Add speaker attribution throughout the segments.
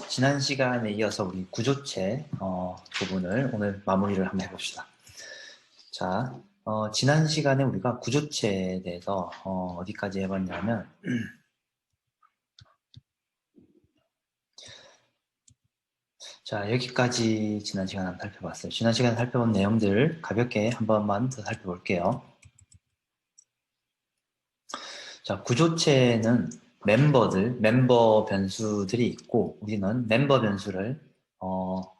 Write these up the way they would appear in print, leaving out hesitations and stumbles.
Speaker 1: 지난 시간에 이어서 우리 구조체 부분을 오늘 마무리를 한번 해봅시다. 자, 지난 시간에 우리가 구조체에 대해서 어디까지 해봤냐면 자, 여기까지 지난 시간에 한번 살펴봤어요. 지난 시간에 살펴본 내용들 가볍게 한 번만 더 살펴볼게요. 자, 구조체는 멤버 변수들이 있고 우리는 멤버 변수를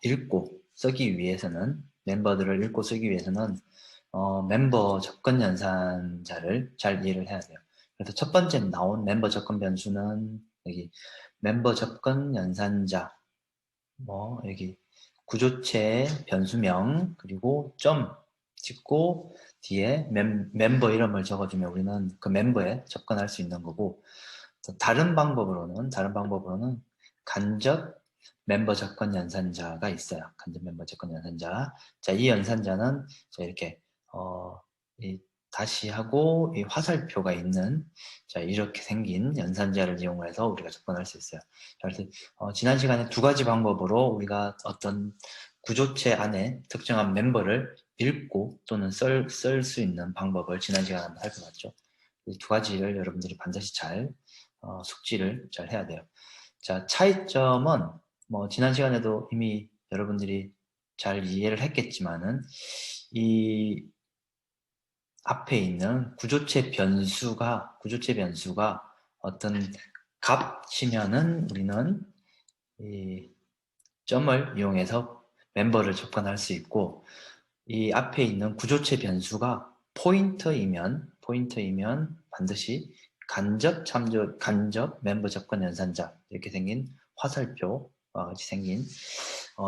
Speaker 1: 읽고 쓰기 위해서는 멤버들을 읽고 쓰기 위해서는 멤버 접근 연산자를 잘 이해를 해야 돼요. 그래서 첫 번째 나온 멤버 접근 변수는 여기 멤버 접근 연산자 여기 구조체 변수명 그리고 점 찍고 뒤에 멤버 이름을 적어주면 우리는 그 멤버에 접근할 수 있는 거고 다른 방법으로는 간접 멤버 접근 연산자가 있어요. 간접 멤버 접근 연산자. 자, 이 연산자는 자, 이렇게 이 다시 하고 이 화살표가 있는 자, 이렇게 생긴 연산자를 이용해서 우리가 접근할 수 있어요. 자, 그래서 지난 시간에 두 가지 방법으로 우리가 어떤 구조체 안에 특정한 멤버를 읽고 또는 쓸 수 있는 방법을 지난 시간에 한번 살펴봤죠. 이 두 가지를 여러분들이 반드시 잘 숙지를 잘 해야 돼요. 자, 차이점은 지난 시간에도 이미 여러분들이 잘 이해를 했겠지만은 이 앞에 있는 구조체 변수가 어떤 값이면은 우리는 이 점을 이용해서 멤버를 접근할 수 있고 이 앞에 있는 구조체 변수가 포인터이면 반드시 간접 멤버 접근 연산자 이렇게 생긴 화살표와 같이 생긴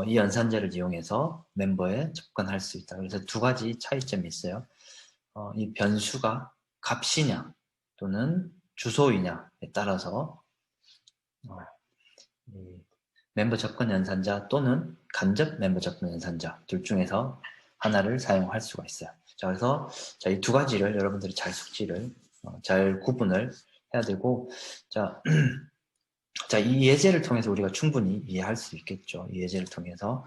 Speaker 1: 이 연산자를 이용해서 멤버에 접근할 수 있다. 그래서 두 가지 차이점이 있어요. 이 변수가 값이냐 또는 주소이냐에 따라서 이 멤버 접근 연산자 또는 간접 멤버 접근 연산자 둘 중에서 하나를 사용할 수가 있어요. 자, 그래서 이 두 가지를 여러분들이 잘 숙지를 잘 구분을 해야 되고 자, 자, 이 예제를 통해서 우리가 충분히 이해할 수 있겠죠. 이 예제를 통해서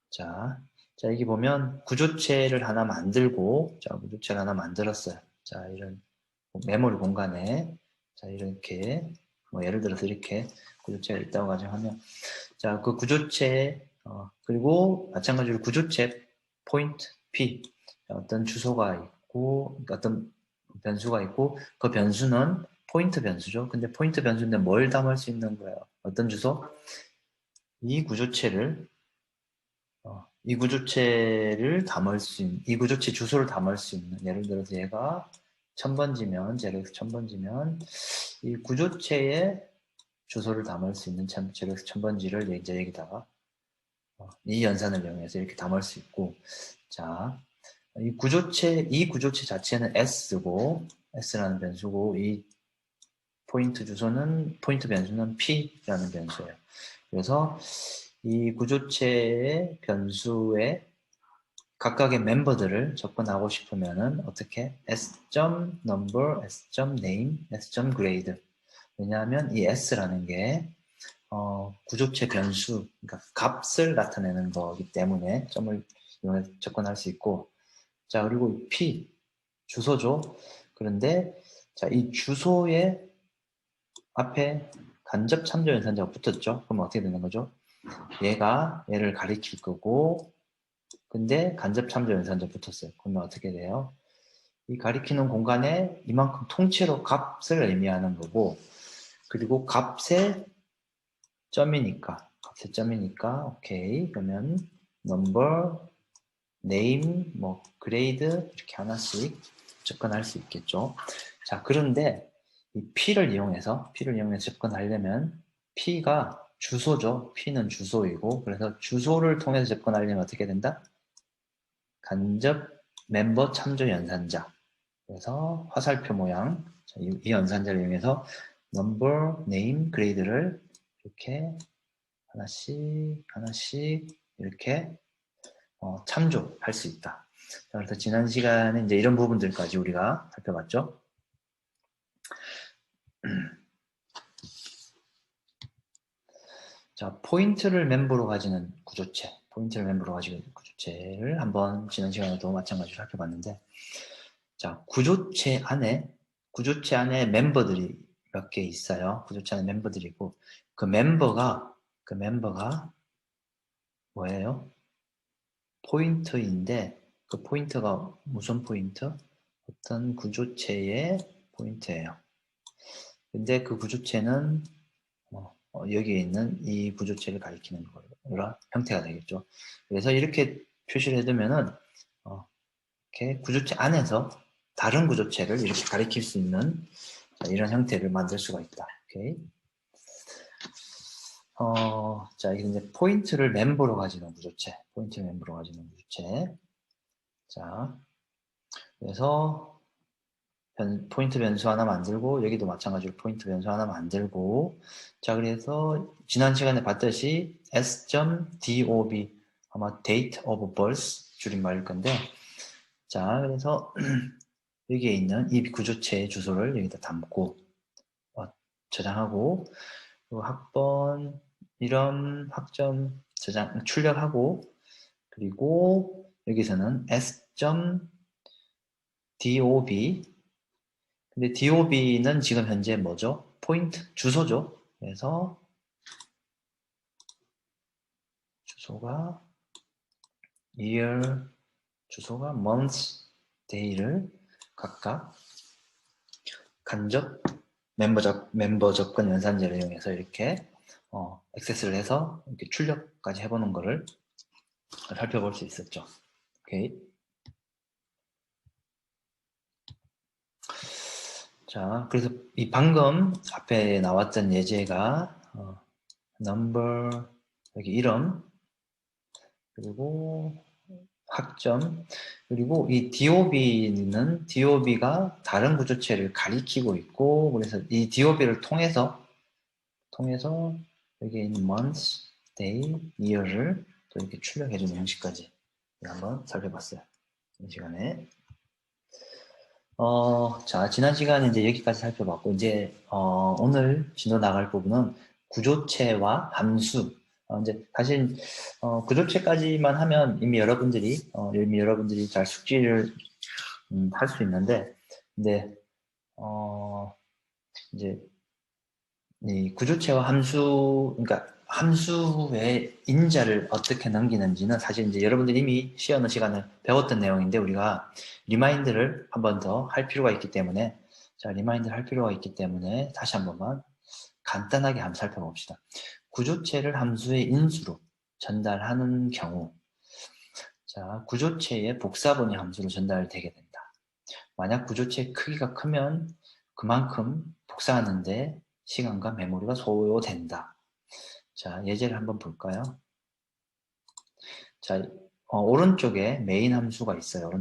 Speaker 1: 자, 여기 보면 구조체를 하나 만들고 구조체를 하나 만들었어요. 자, 이런 메모리 공간에 자, 이렇게 예를 들어서 이렇게 구조체가 있다고 가정하면 자, 그 구조체 그리고 마찬가지로 구조체 포인트 P 어떤 주소가 있고 어떤 변수가 있고 그 변수는 포인트 변수죠. 근데 포인트 변수인데 뭘 담을 수 있는 거예요? 어떤 주소? 이 구조체를 이 구조체 주소를 담을 수 있는 예를 들어서 얘가 1000번지면 제로엑스 1000번지면 이 구조체의 주소를 담을 수 있는 제로엑스 1000번지를 이제 여기다가 이 연산을 이용해서 이렇게 담을 수 있고 자, 이 구조체 자체는 S라는 변수고 이 포인트 변수는 P라는 변수예요. 그래서 이 구조체의 변수에 각각의 멤버들을 접근하고 싶으면은 어떻게 s.number, s.name, s.grade 왜냐하면 이 s라는 게 구조체 변수, 그러니까 값을 나타내는 거기 때문에 점을 이용해서 접근할 수 있고 자 그리고 p 주소죠. 그런데 자 이 주소의 앞에 간접 참조 연산자가 붙었죠. 그럼 어떻게 되는 거죠? 얘를 가리킬 거고 근데 간접 참조 연산자 붙었어요. 그러면 어떻게 돼요? 이 가리키는 공간에 이만큼 통째로 값을 의미하는 거고 그리고 값의 점이니까 오케이 그러면 number, name, grade 이렇게 하나씩 접근할 수 있겠죠. 자 그런데 이 P를 이용해서 접근하려면 P가 주소죠. P는 주소이고 그래서 주소를 통해서 접근하려면 어떻게 된다? 간접 멤버 참조 연산자 그래서 화살표 모양 이 연산자를 이용해서 number, name, grade를 이렇게 하나씩 이렇게 참조할 수 있다. 그래서 지난 시간에 이제 이런 부분들까지 우리가 살펴봤죠. 자, 포인트를 멤버로 가지는 구조체, 포인트를 멤버로 가지는 구조체를 한번 지난 시간에도 마찬가지로 살펴봤는데, 자, 구조체 안에 멤버들이 몇 개 있어요. 구조체 안에 멤버들이고, 그 멤버가 뭐예요? 포인트인데, 그 포인트가 무슨 포인트? 어떤 구조체의 포인트예요. 근데 그 구조체는 여기에 있는 이 구조체를 가리키는 거라 형태가 되겠죠. 그래서 이렇게 표시를 해두면은 이렇게 구조체 안에서 다른 구조체를 이렇게 가리킬 수 있는 이런 형태를 만들 수가 있다. 오케이. 자, 이게 이제 포인트를 멤버로 가지는 구조체. 포인트를 멤버로 가지는 구조체. 자, 그래서 포인트 변수 하나 만들고, 여기도 마찬가지로 포인트 변수 하나 만들고, 자, 그래서 지난 시간에 봤듯이 s.dob, 아마 date of birth 줄임말일 건데, 자, 그래서 여기에 있는 이 구조체의 주소를 여기다 담고 저장하고, 그리고 학번, 이름, 학점 저장 출력하고, 그리고 여기서는 s.dob, 근데 dob는 지금 현재 뭐죠? 포인트 주소죠. 그래서 주소가 year, 주소가 month, day를 각각 간접 멤버 접근 연산제를 이용해서 이렇게 액세스를 해서 이렇게 출력까지 해보는 거를 살펴볼 수 있었죠. 오케이. 자, 그래서 이 방금 앞에 나왔던 예제가 number, 여기 이름, 그리고 학점, 그리고 이 DOB가 다른 구조체를 가리키고 있고, 그래서 이 DOB를 통해서 여기에 있는 month, day, year를 또 이렇게 출력해주는 형식까지 한번 살펴봤어요. 이 시간에. 자, 지난 시간에 이제 여기까지 살펴봤고, 이제, 오늘 진도 나갈 부분은 구조체와 함수. 이제, 사실, 구조체까지만 하면 이미 여러분들이 잘 숙지를, 할 수 있는데, 근데, 이제, 이 구조체와 함수, 그러니까 함수의 인자를 어떻게 넘기는지는 사실 이제 여러분들이 이미 시어는 시간을 배웠던 내용인데 우리가 리마인드를 한 번 더 할 필요가 있기 때문에 다시 한 번만 간단하게 한번 살펴봅시다. 구조체를 함수의 인수로 전달하는 경우, 자, 구조체의 복사본이 함수로 전달되게 된다. 만약 구조체의 크기가 크면 그만큼 복사하는데 시간과 메모리가 소요된다. 자, 예제를 한번 볼까요? 자, 오른쪽에 메인 함수가 있어요.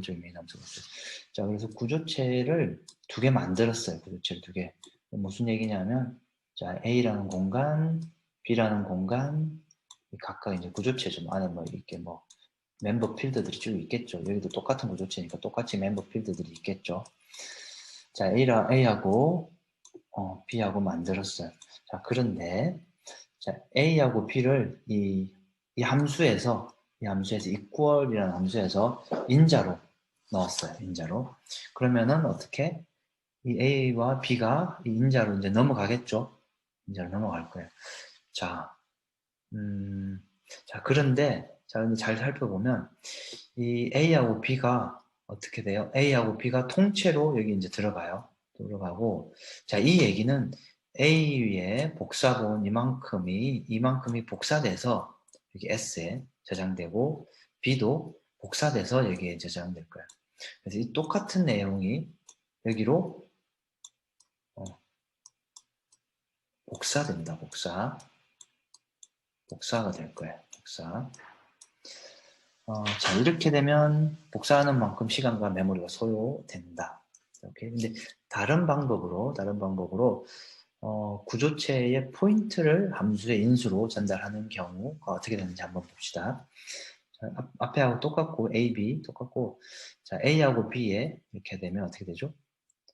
Speaker 1: 자, 그래서 구조체를 두 개 만들었어요. 구조체를 두 개. 무슨 얘기냐면, 자, A라는 공간, B라는 공간, 각각 이제 구조체죠. 안에 뭐 이렇게 뭐 멤버 필드들이 쭉 있겠죠. 여기도 똑같은 구조체니까 똑같이 멤버 필드들이 있겠죠. 자, A하고 B하고 만들었어요. 자, 그런데 자, A하고 B를 이 함수에서 equal이라는 함수에서 인자로 넣었어요. 인자로. 그러면은 어떻게 이 A와 B가 이 인자로 이제 넘어가겠죠. 인자로 넘어갈 거예요. 자, 자, 그런데 자, 잘 살펴보면 이 A하고 B가 어떻게 돼요? A하고 B가 통째로 여기 이제 들어가고, 자, 이 얘기는 A의 복사본 이만큼이 복사돼서 여기 S에 저장되고, B도 복사돼서 여기에 저장될 거예요. 그래서 이 똑같은 내용이 여기로 복사된다. 복사가 될 거예요. 자, 이렇게 되면 복사하는 만큼 시간과 메모리가 소요된다. 이렇게. 근데 다른 방법으로 구조체의 포인트를 함수의 인수로 전달하는 경우가 어떻게 되는지 한번 봅시다. 자, 앞에하고 똑같고 A, B 똑같고, 자, A하고 B에 이렇게 되면 어떻게 되죠?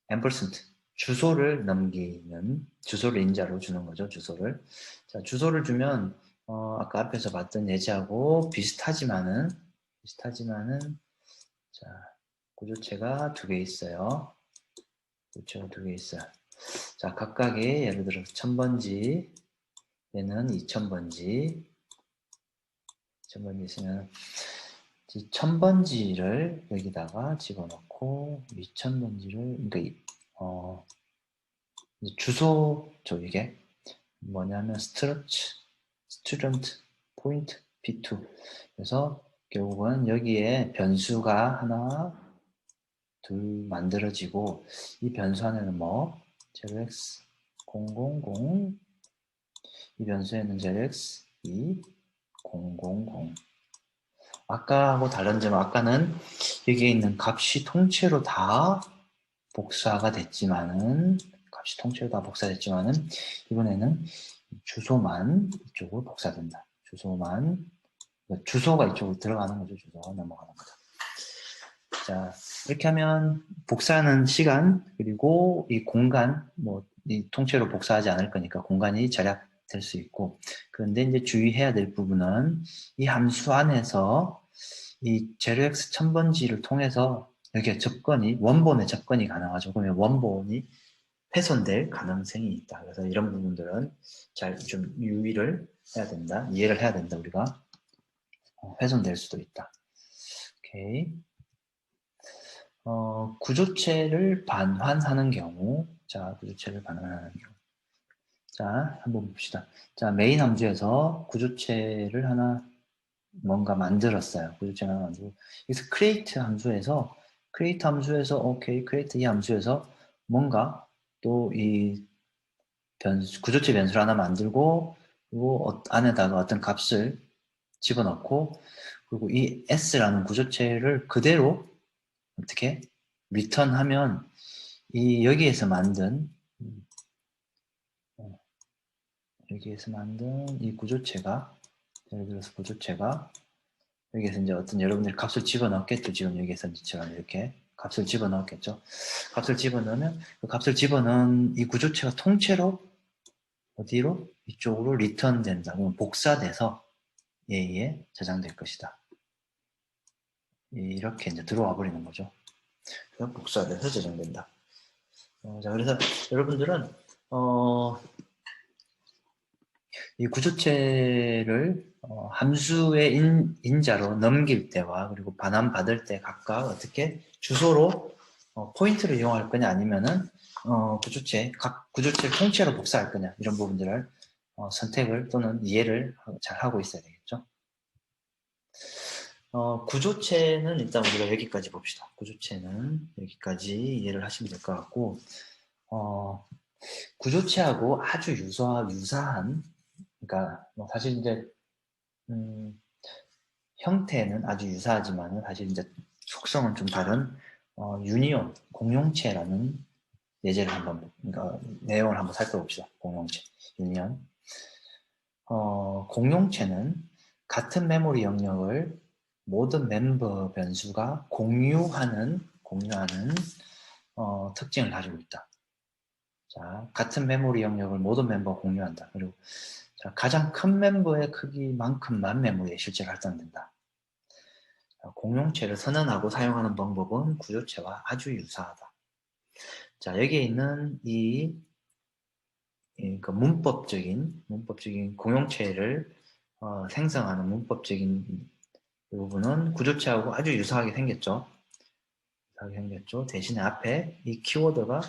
Speaker 1: 앰퍼센트 주소를 인자로 주는 거죠. 주소를. 자, 주소를 주면 아까 앞에서 봤던 예제하고 비슷하지만은 자, 구조체가 두 개 있어요. 구조체가 두 개 있어요. 자, 각각의 예를 들어서 1000번지, 얘는 2000번지, 2000번지 있으면 이 1000번지를 여기다가 집어넣고 2000번지를 그러니까 주소죠. 이게 뭐냐면 student point p2 그래서 결국은 여기에 변수가 하나 둘 만들어지고 이 변수 안에는 뭐 zx 000 이 변수에는 zx 2000 아까하고 다른 점은 아까는 여기에 있는 값이 통째로 다 복사가 됐지만은 이번에는 주소만 이쪽으로 복사된다. 주소가 이쪽으로 들어가는 거죠. 주소가 넘어가는 거죠. 자, 이렇게 하면 복사하는 시간 그리고 이 공간 이 통째로 복사하지 않을 거니까 공간이 절약될 수 있고 그런데 이제 주의해야 될 부분은 이 함수 안에서 이 제로엑스 1000번지를 통해서 여기에 원본의 접근이 가능하죠. 그러면 원본이 훼손될 가능성이 있다. 그래서 이런 부분들은 잘 좀 유의를 해야 된다. 이해를 해야 된다. 우리가 훼손될 수도 있다. 오케이. 구조체를 반환하는 경우, 자, 구조체를 반환하는 경우. 자, 한번 봅시다. 자, 메인 함수에서 구조체를 하나 뭔가 만들었어요. 구조체를 하나 만들고. 여기서 create 함수에서, 오케이, create 이 함수에서 뭔가 또 이 구조체 변수를 하나 만들고, 그리고 안에다가 어떤 값을 집어넣고, 그리고 이 s라는 구조체를 그대로 어떻게 리턴하면 여기에서 만든 이 구조체가 예를 들어서 여기에서 이제 어떤 여러분들이 값을 집어넣겠죠. 지금 여기에서 제가 이렇게 값을 집어넣겠죠. 값을 집어넣으면 그 값을 집어넣은 이 구조체가 통째로 어디로? 이쪽으로 리턴된다. 그러면 복사돼서 얘에 저장될 것이다. 이렇게 이제 들어와 버리는 거죠. 그래서 복사돼서 저장된다. 자, 그래서 여러분들은 이 구조체를 함수의 인자로 넘길 때와 그리고 반환받을 때 각각 어떻게 주소로 포인트를 이용할 거냐 아니면은 각 구조체를 통째로 복사할 거냐 이런 부분들을 선택을 또는 이해를 잘 하고 있어야 되겠죠. 구조체는 일단 우리가 여기까지 봅시다. 구조체는 여기까지 이해를 하시면 될 것 같고 구조체하고 아주 유사한 그러니까 사실 이제 형태는 아주 유사하지만 사실 이제 속성은 좀 다른 유니온 공용체라는 예제를 그러니까 내용을 한번 살펴봅시다. 공용체 유니온 공용체는 같은 메모리 영역을 모든 멤버 변수가 공유하는 특징을 가지고 있다. 자, 같은 메모리 영역을 모든 멤버가 공유한다. 그리고 자, 가장 큰 멤버의 크기만큼만 메모리에 실제로 할당된다. 자, 공용체를 선언하고 사용하는 방법은 구조체와 아주 유사하다. 자, 여기에 있는 그 문법적인 공용체를 생성하는 문법적인 부분은 구조체하고 아주 유사하게 생겼죠. 대신에 앞에 이 키워드가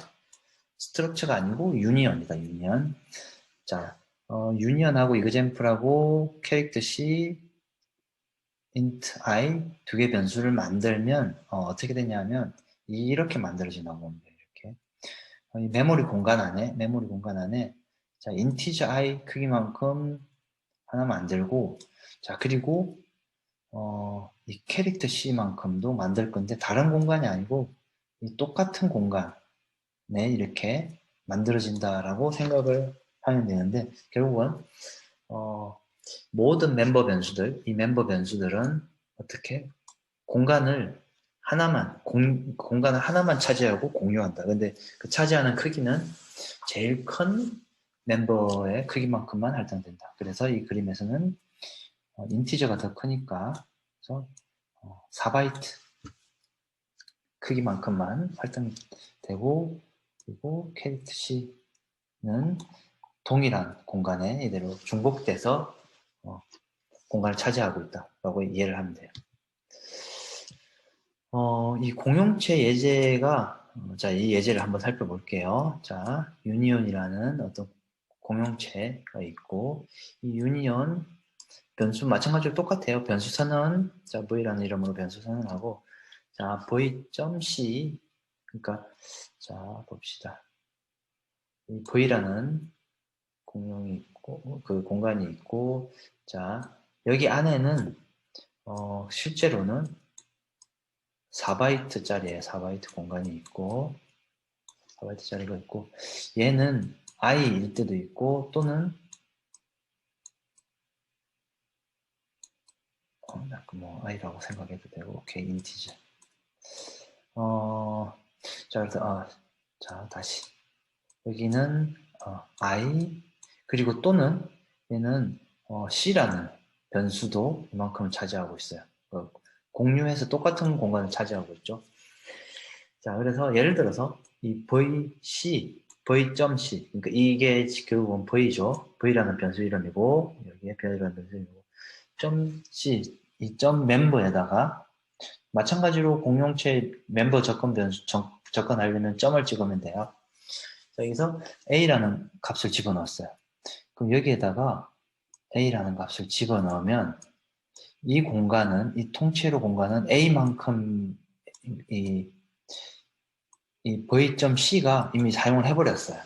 Speaker 1: 스트럭처가 아니고 유니언이다. 유니언. 자, 유니언하고 example하고 캐릭터 C, int i 두 개 변수를 만들면 어떻게 되냐면 이렇게 만들어진다고 보면 돼요. 이렇게 이 메모리 공간 안에 자 인티저 i 크기만큼 하나 만들고 자 그리고 이 캐릭터 C만큼도 만들 건데 다른 공간이 아니고 이 똑같은 공간에 이렇게 만들어진다라고 생각을 하면 되는데 결국은 모든 멤버 변수들, 이 멤버 변수들은 어떻게 공간을 하나만 차지하고 공유한다. 근데 그 차지하는 크기는 제일 큰 멤버의 크기만큼만 할당된다. 그래서 이 그림에서는 인티저가 더 크니까 그래서 4바이트 크기만큼만 할당되고, 그리고 캐릭터 C는 동일한 공간에 이대로 중복돼서 공간을 차지하고 있다라고 이해를 하면 돼요. 이 공용체 예제가 자, 이 예제를 한번 살펴볼게요. 자, 유니온이라는 어떤 공용체가 있고, 이 유니온 변수 마찬가지로 똑같아요. 변수 선언, 자, V라는 이름으로 변수 선언하고, 자, V.C, 그러니까 자, 봅시다. 이 V라는 공용이 있고, 그 공간이 있고, 자, 여기 안에는 실제로는 4바이트짜리의 4바이트 공간이 있고, 4바이트짜리가 있고, 얘는 i일 때도 있고, 또는 뭐 i라고 생각해도 되고, 오케이, 인티저. 자, 그래서 자, 다시 여기는 i, 그리고 또는 얘는 c라는 변수도 이만큼 차지하고 있어요. 공유해서 똑같은 공간을 차지하고 있죠. 자, 그래서 예를 들어서 이 v.c, v.c, 그러니까 이게 결국은 v죠. v라는 변수 이름이고, 여기에 v라는 변수 이름이고, .c, 이 점 멤버에다가 마찬가지로 공용체 멤버 접근 변수 접근하려면 점을 찍으면 돼요. 자, 여기서 a라는 값을 집어넣었어요. 그럼 여기에다가 a라는 값을 집어넣으면 이 공간은, 이 통째로 공간은 a만큼 이 v.c가 이미 사용을 해버렸어요.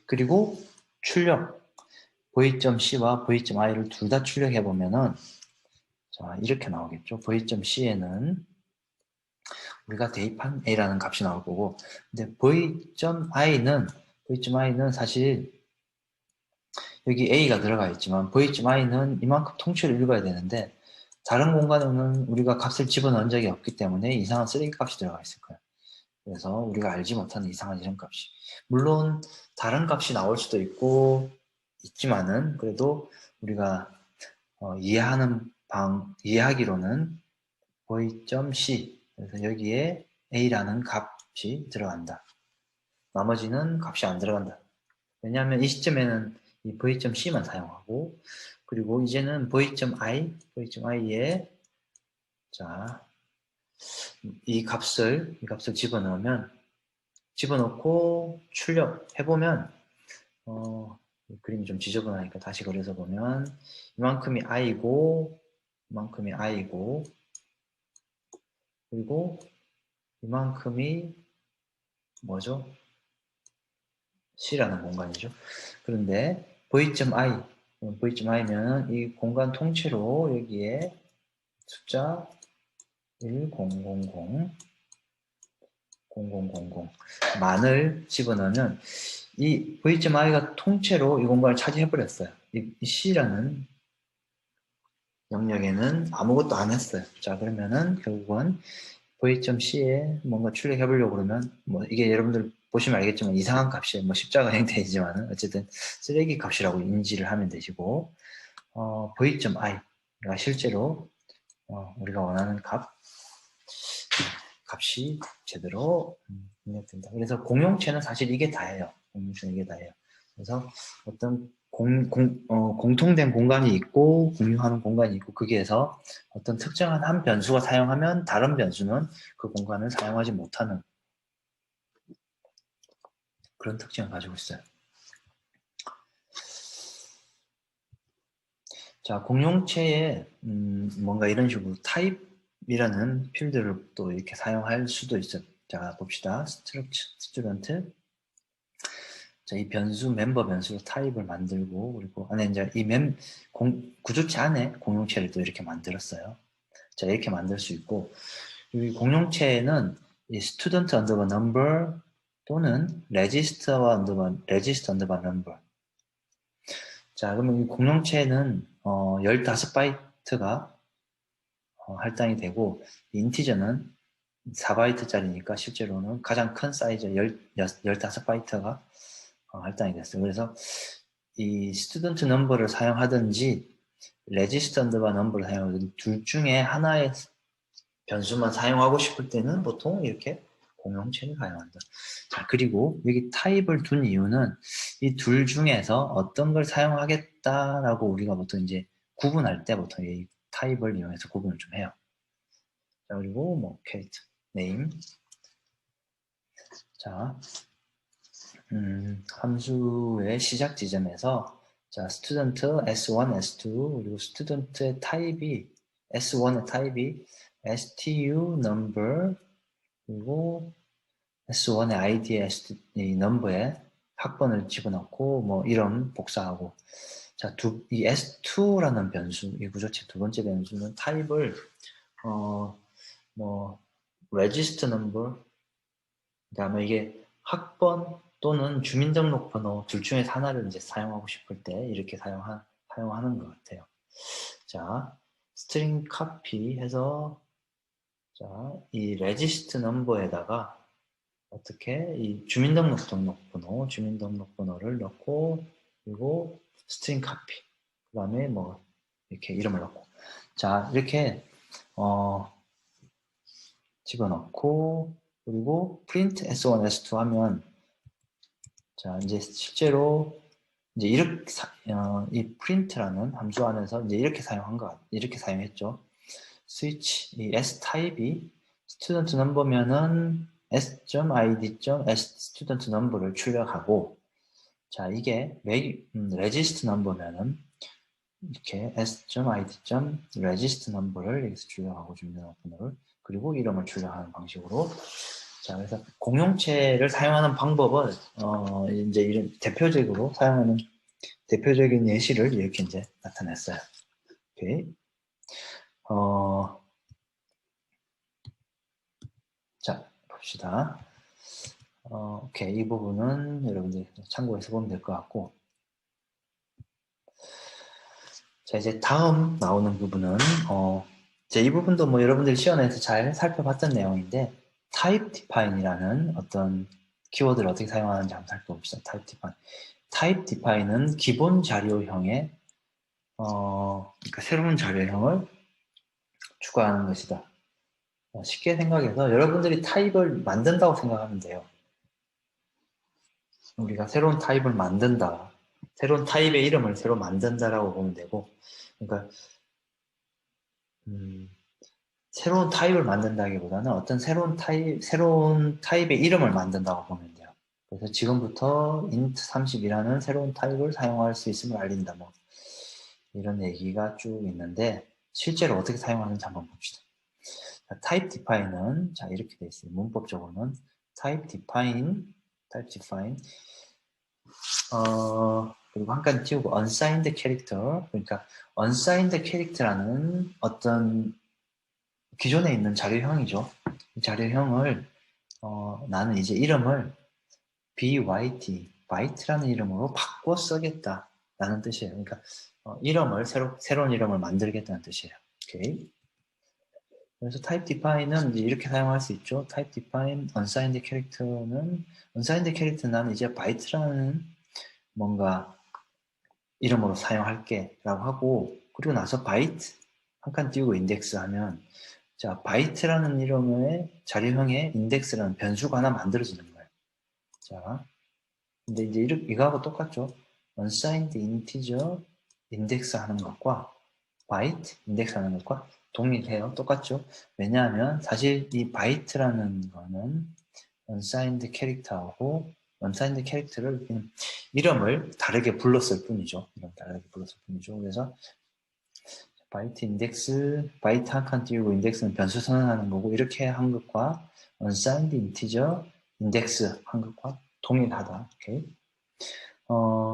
Speaker 1: 그리고 출력 v.c와 v.i를 둘 다 출력해보면은 자, 이렇게 나오겠죠. v.c에는 우리가 대입한 a라는 값이 나올 거고, 근데 v.i는 사실 여기 a가 들어가 있지만 v.i는 이만큼 통째로 읽어야 되는데 다른 공간에는 우리가 값을 집어넣은 적이 없기 때문에 이상한 쓰레기 값이 들어가 있을 거예요. 그래서 우리가 알지 못하는 이상한 이런 값이, 물론 다른 값이 나올 수도 있지만은 그래도 우리가 이해하기로는 v.c, 그래서 여기에 a라는 값이 들어간다. 나머지는 값이 안 들어간다. 왜냐하면 이 시점에는 이 v.c만 사용하고, 그리고 이제는 v.i에 자, 이 값을 집어넣고 출력해보면 그림이 좀 지저분하니까 다시 그려서 보면 이만큼이 i고 그리고 이만큼이 뭐죠? c라는 공간이죠. 그런데 v.i면 이 공간 통째로 여기에 숫자 1000만을 집어넣으면 이 v.i가 통째로 이 공간을 차지해버렸어요. 이 c라는 영역에는 아무것도 안 했어요. 자, 그러면은 결국은 v.c에 뭔가 출력해보려고 그러면 뭐 이게 여러분들 보시면 알겠지만 이상한 값이에요. 뭐 십자가 형태이지만은 어쨌든 쓰레기 값이라고 인지를 하면 되시고, v.i가 실제로 우리가 원하는 값이 제대로 입력된다. 그래서 공용체는 사실 이게 다예요. 공용체는 이게 다예요. 그래서 어떤 공통된 공간이 있고 공유하는 공간이 있고, 거기에서 어떤 특정한 한 변수가 사용하면 다른 변수는 그 공간을 사용하지 못하는 그런 특징을 가지고 있어요. 자, 공용체에 뭔가 이런 식으로 타입이라는 필드를 또 이렇게 사용할 수도 있어요. 자, 봅시다. 스튜던트. 자, 이 변수, 멤버 변수로 타입을 만들고, 그리고 안에 이제 이 구조체 안에 공용체를 또 이렇게 만들었어요. 자, 이렇게 만들 수 있고, 이 공용체는 이 student underbar number 또는 register underbar number. 자, 그러면 이 공용체는 15바이트가 할당이 되고, 인티저는 4바이트짜리니까 실제로는 가장 큰 사이즈 15바이트가 할당이 됐어요. 그래서 이 student number를 사용하든지 register number를 사용하든지 둘 중에 하나의 변수만 사용하고 싶을 때는 보통 이렇게 공용체를 사용한다. 자, 그리고 여기 타입을 둔 이유는 이 둘 중에서 어떤 걸 사용하겠다라고 우리가 보통 이제 구분할 때 보통 이 타입을 이용해서 구분을 좀 해요. 자, 그리고 뭐 캐릭터, 네임. 자, 함수의 시작 지점에서 자, student s1, s2 그리고 student의 타입이 s1의 타입이 stu number 그리고 S1의 id에 이 넘버에 학번을 집어넣고 뭐 이름 복사하고 자, 이 S2라는 변수, 이 구조체 두 번째 변수는 타입을 뭐 register number 그다음에 이게 학번 또는 주민등록번호 둘 중에서 하나를 이제 사용하고 싶을 때 이렇게 사용하는 것 같아요. 자, string copy 해서 자, 이 register number에다가 어떻게 이 주민등록번호를 넣고 그리고 string copy 그 다음에 뭐 이렇게 이름을 넣고 자 이렇게 집어넣고 그리고 print s1 s2 하면 자 이제 실제로 이제 이렇게 이 print라는 함수 안에서 이제 이렇게 이렇게 사용했죠. switch 이 s 타입이 student number면은 s.id.s student number를 출력하고 자 이게 register number면은 이렇게 s.id.register number를 여기서 출력하고 주민등록번호를 그리고 이름을 출력하는 방식으로 자 그래서 공용체를 사용하는 방법은 이제 이런 대표적으로 사용하는 대표적인 예시를 이렇게 이제 나타냈어요. 오케이. 자 봅시다. 오케이. 이 부분은 여러분들 참고해서 보면 될 것 같고 자 이제 다음 나오는 부분은 자, 이 부분도 뭐 여러분들 시연에서 잘 살펴봤던 내용인데 type define이라는 어떤 키워드를 어떻게 사용하는지 한번 살펴봅시다. type define. type define은 기본 자료형의 그러니까 새로운 자료형을 추가하는 것이다. 쉽게 생각해서 여러분들이 타입을 만든다고 생각하면 돼요. 우리가 새로운 타입을 만든다. 새로운 타입의 이름을 새로 만든다라고 보면 되고 그러니까 새로운 타입을 만든다기보다는 어떤 새로운 타입의 이름을 만든다고 보면 돼요. 그래서 지금부터 int30이라는 새로운 타입을 사용할 수 있음을 알린다. 뭐 이런 얘기가 쭉 있는데 실제로 어떻게 사용하는지 한번 봅시다. 자, type define은 자 이렇게 돼 있어요. 문법적으로는 type define 그리고 한 칸 띄우고 unsigned character 그러니까 unsigned character라는 어떤 기존에 있는 자료형이죠. 이 자료형을 나는 이제 이름을 byte라는 이름으로 바꿔 쓰겠다라는 뜻이에요. 그러니까 이름을 새로운 이름을 만들겠다는 뜻이에요. 오케이. 그래서 type define은 이제 이렇게 사용할 수 있죠. type define unsigned character는 unsigned character는 이제 byte라는 뭔가 이름으로 사용할게라고 하고 그리고 나서 byte 한 칸 띄우고 인덱스 하면 자 byte라는 이름의 자료형의 인덱스라는 변수가 하나 만들어지는 거예요. 자 근데 이제 이거하고 똑같죠. unsigned integer 인덱스 하는 것과 byte 인덱스 하는 것과 동일해요. 똑같죠. 왜냐하면 사실 이 byte라는 거는 unsigned 캐릭터하고 unsigned 캐릭터를 이름을 다르게 불렀을 뿐이죠. 그래서 바이트 인덱스, 바이트 한 칸 띄우고 인덱스는 변수 선언하는 거고 이렇게 한 것과 unsigned integer 인덱스 한 것과 동일하다. 오케이.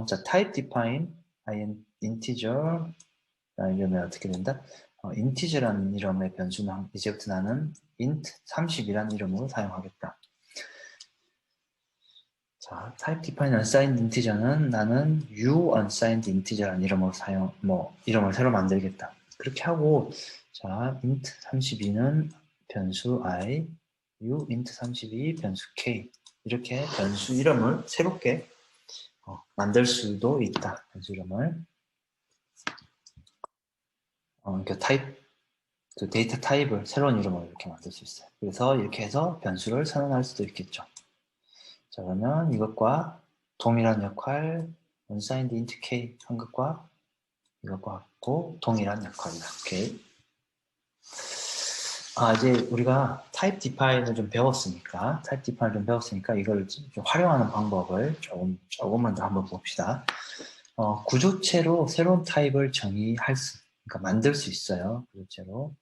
Speaker 1: 자, type define integer 이러면 어떻게 된다? integer라는 이름의 변수는 이제부터 나는 int30이라는 이름으로 사용하겠다. 자, type define unsigned integer는 나는 unsigned integer라는 이름으로 이름을 새로 만들겠다. 그렇게 하고, 자, int32는 변수 i, int32 변수 k. 이렇게 변수 이름을 새롭게 만들 수도 있다. 변수 이름을. 그러니까 그 데이터 타입을 새로운 이름으로 이렇게 만들 수 있어요. 그래서 이렇게 해서 변수를 선언할 수도 있겠죠. 자, 그러면 이것과 동일한 역할, unsigned int k 한 것과 이것과 같고 동일한 역할이다. 오케이. 이제 우리가 type define을 좀 배웠으니까, 이걸 좀 활용하는 방법을 조금만 더 한번 봅시다. 구조체로 새로운 타입을 그러니까 만들 수 있어요. 구조체로.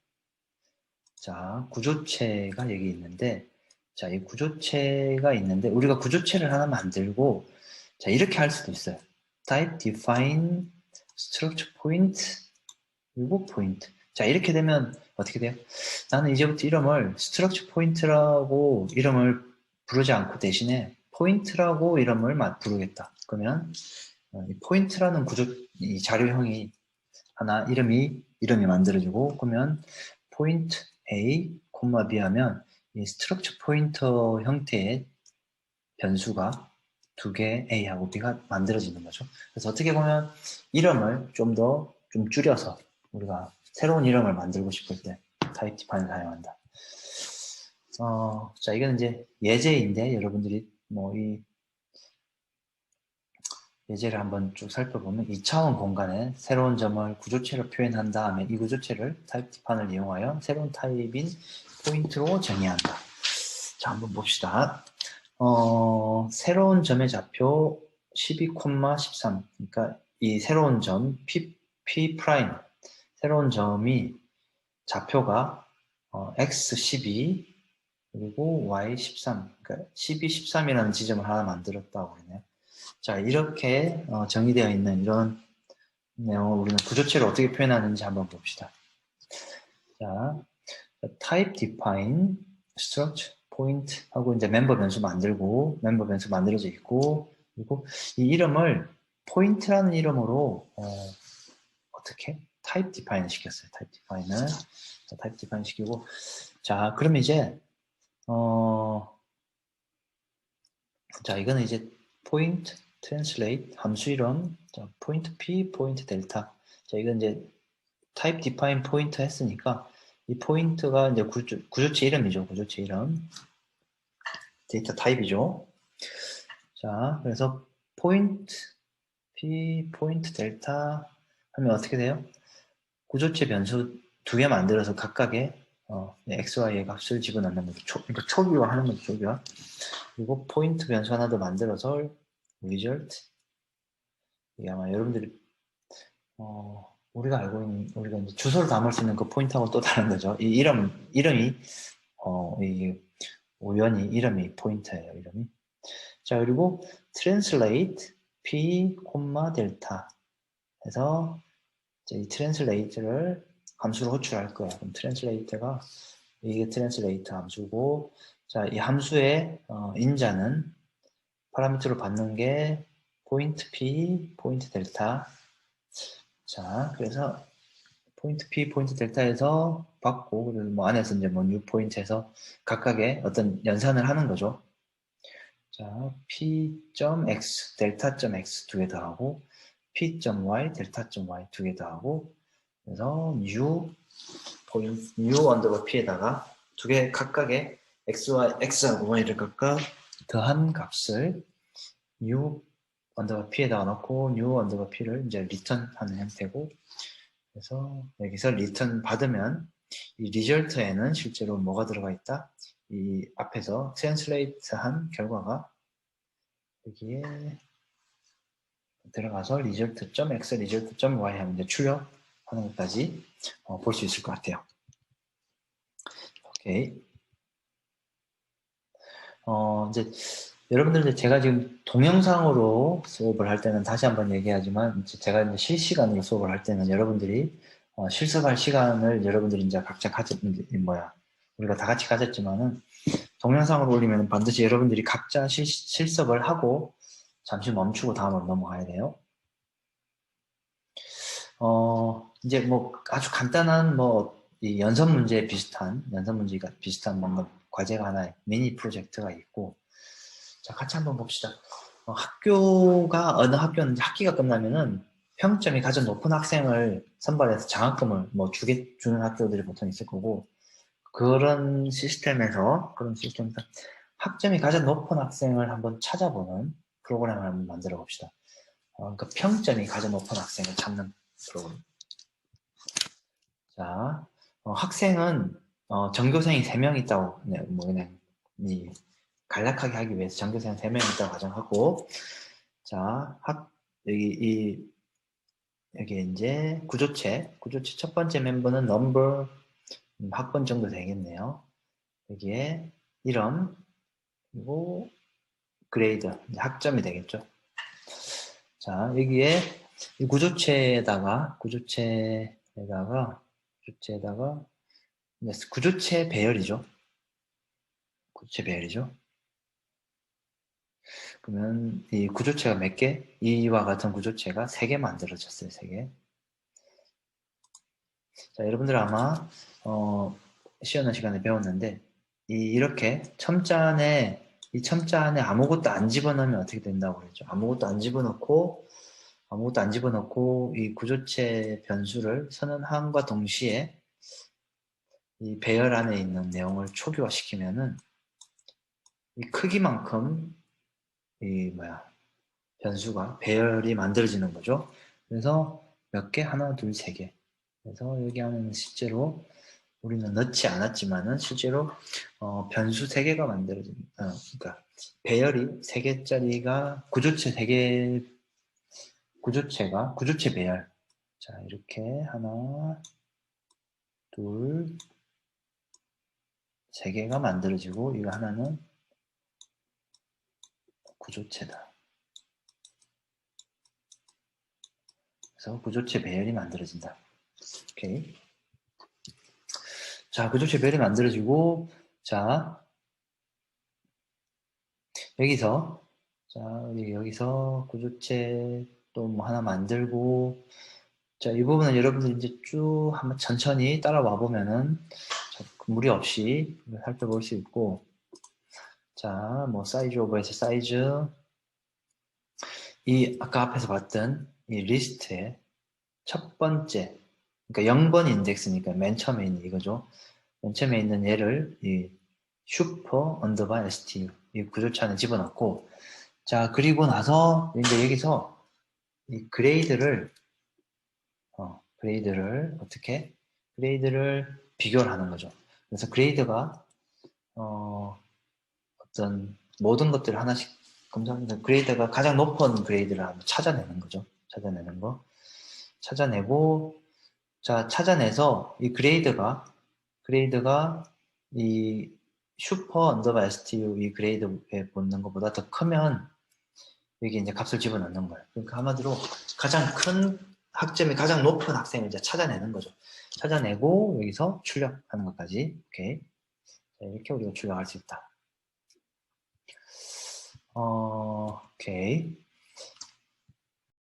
Speaker 1: 자, 구조체가 여기 있는데, 자, 이 구조체가 있는데, 우리가 구조체를 하나 만들고, 자, 이렇게 할 수도 있어요. type define structure point, 그리고 point. 자, 이렇게 되면 어떻게 돼요? 나는 이제부터 이름을 structure point라고 이름을 부르지 않고 대신에 point라고 이름을 부르겠다. 그러면 이 point라는 이 자료형이 하나 이름이 만들어지고, 그러면 point A, B 하면 이 structure pointer 형태의 변수가 두 개 A하고 B가 만들어지는 거죠. 그래서 어떻게 보면 이름을 좀 줄여서 우리가 새로운 이름을 만들고 싶을 때 type define을 사용한다. 자, 이건 이제 예제인데 여러분들이 이 예제를 한번 쭉 살펴보면 2차원 공간에 새로운 점을 구조체로 표현한 다음에 이 구조체를 타입 디판을 이용하여 새로운 타입인 포인트로 정의한다. 자, 한번 봅시다. 새로운 점의 좌표 12,13. 그러니까 이 새로운 점 P 프라임 새로운 점이 좌표가 x12 그리고 y13. 그러니까 12, 13이라는 지점을 하나 만들었다고 그러네요. 자, 이렇게 정의되어 있는 이런 내용을 우리는 구조체를 어떻게 표현하는지 한번 봅시다. 자, type define struct point 하고 이제 멤버 변수 만들고 멤버 변수 만들어져 있고, 그리고 이 이름을 point라는 이름으로 어떻게 type define 시켰어요. type define 시키고, 자, 그럼 이제 자, 이거는 이제 point translate 함수 이름, 자, point p, point delta. 자, 이건 이제 type define point 했으니까 이 포인트가 이제 구조체 이름이죠. 구조체 이름. 데이터 타입이죠. 자, 그래서 point p, point delta 하면 어떻게 돼요? 구조체 변수 두 개 만들어서 각각의 x, y의 값을 집어넣는 거죠. 그러니까 초기화 하는 거죠. 초기화. 그리고 포인트 변수 하나 더 만들어서 result. 이게 아마 여러분들이 우리가 알고 있는, 우리가 이제 주소를 담을 수 있는 그 포인트하고 또 다른 거죠. 이 이름이 이게 우연히 이름이 포인트예요. 이름이. 자, 그리고 translate p, 델타 해서 이 translate를 함수로 호출할 거예요. 그럼 translate가 이게 translate 함수고, 자, 이 함수의 인자는 파라미터로 받는 게 포인트 p, 포인트 델타. 자, 그래서 포인트 p, 포인트 델타에서 받고, 그리고 뭐 안에서 이제 뭐 new 포인트에서 각각의 어떤 연산을 하는 거죠. 자, p.x, 델타.x 두 개 더하고, p.y, 델타.y 두 개 더하고, 그래서 new 언더바 p에다가 두 개 각각의 x하고 y를 각각 더한 값을 new 언더바 p에다가 넣고 new 언더바 p를 이제 리턴하는 형태고, 그래서 여기서 리턴 받으면 이 리절트에는 실제로 뭐가 들어가 있다? 이 앞에서 트랜슬레이트한 결과가 여기에 들어가서 result.x, result.y 하면 이제 출력하는 것까지 볼 수 있을 것 같아요. 오케이. 이제 여러분들 제가 지금 동영상으로 수업을 할 때는 다시 한번 얘기하지만 제가 이제 실시간으로 수업을 할 때는 여러분들이 실습할 시간을 여러분들이 이제 각자 우리가 다 같이 가졌지만은 동영상으로 올리면 반드시 여러분들이 각자 실습을 하고 잠시 멈추고 다음으로 넘어가야 돼요. 이제 뭐 아주 간단한 이 연습 문제가 비슷한 뭔가 과제가 하나의 미니 프로젝트가 있고, 자, 같이 한번 봅시다. 학교가 어느 학교는 학기가 끝나면은 평점이 가장 높은 학생을 선발해서 장학금을 뭐 주는 학교들이 보통 있을 거고, 그런 시스템에서 학점이 가장 높은 학생을 한번 찾아보는 프로그램을 한번 만들어 봅시다. 그러니까 평점이 가장 높은 학생을 찾는 프로그램. 자, 학생은 전교생이 3명 있다고 뭐 그냥 간략하게 하기 위해서 전교생 3명 있다고 가정하고, 자, 여기 이제 구조체 첫 번째 멤버는 넘버, 학번 정도 되겠네요. 여기에 이름, 그리고 그레이드, 학점이 되겠죠. 자, 여기에 이 구조체에다가 구조체 배열이죠. 그러면 이 구조체가 몇 개? 이와 같은 구조체가 3개 만들어졌어요. 3개. 자, 여러분들 아마 시연한 시간에 배웠는데 이렇게 이 첨자 안에 아무것도 안 집어넣으면 어떻게 된다고 그랬죠? 아무것도 안 집어넣고 이 구조체 변수를 선언함과 동시에 이 배열 안에 있는 내용을 초기화시키면은 이 크기만큼 변수가 배열이 만들어지는 거죠. 그래서 몇 개? 하나, 둘, 세 개. 그래서 여기 안에는 실제로 우리는 넣지 않았지만은 실제로 변수 3개가 만들어집니다. 그러니까 배열이 3개짜리가 구조체 배열. 자, 이렇게 하나, 둘, 3개가 만들어지고, 이거 하나는 구조체다. 그래서 구조체 배열이 만들어진다. 오케이. 자, 구조체 배열이 만들어지고, 자, 여기서 구조체 또 뭐 하나 만들고, 자, 이 부분은 여러분들 이제 쭉 한번 천천히 따라와 보면은 무리 없이 살펴볼 수 있고, 자, 뭐 사이즈 오버에서 사이즈, 이 아까 앞에서 봤던 이 리스트의 첫 번째, 그러니까 0번 인덱스니까 맨 처음에 있는 이거죠. 맨 처음에 있는 얘를 이 슈퍼 언더바 STU 이 구조체 안에 집어넣고, 자, 그리고 나서 이제 여기서 이 그레이드를 비교를 하는 거죠. 그래서 그레이드가 어떤 모든 것들을 하나씩 검사하면서 그레이드가 가장 높은 그레이드를 한번 찾아내는 거죠. 찾아내고, 자, 찾아내서 이 그레이드가 이 슈퍼 언더바 STU 이 그레이드에 붙는 것보다 더 크면 여기 이제 값을 집어넣는 거예요. 그러니까 한마디로 가장 큰 학점이 가장 높은 학생을 이제 찾아내는 거죠. 찾아내고 여기서 출력하는 것까지. 오케이. 자, 이렇게 우리가 출력할 수 있다. 오케이.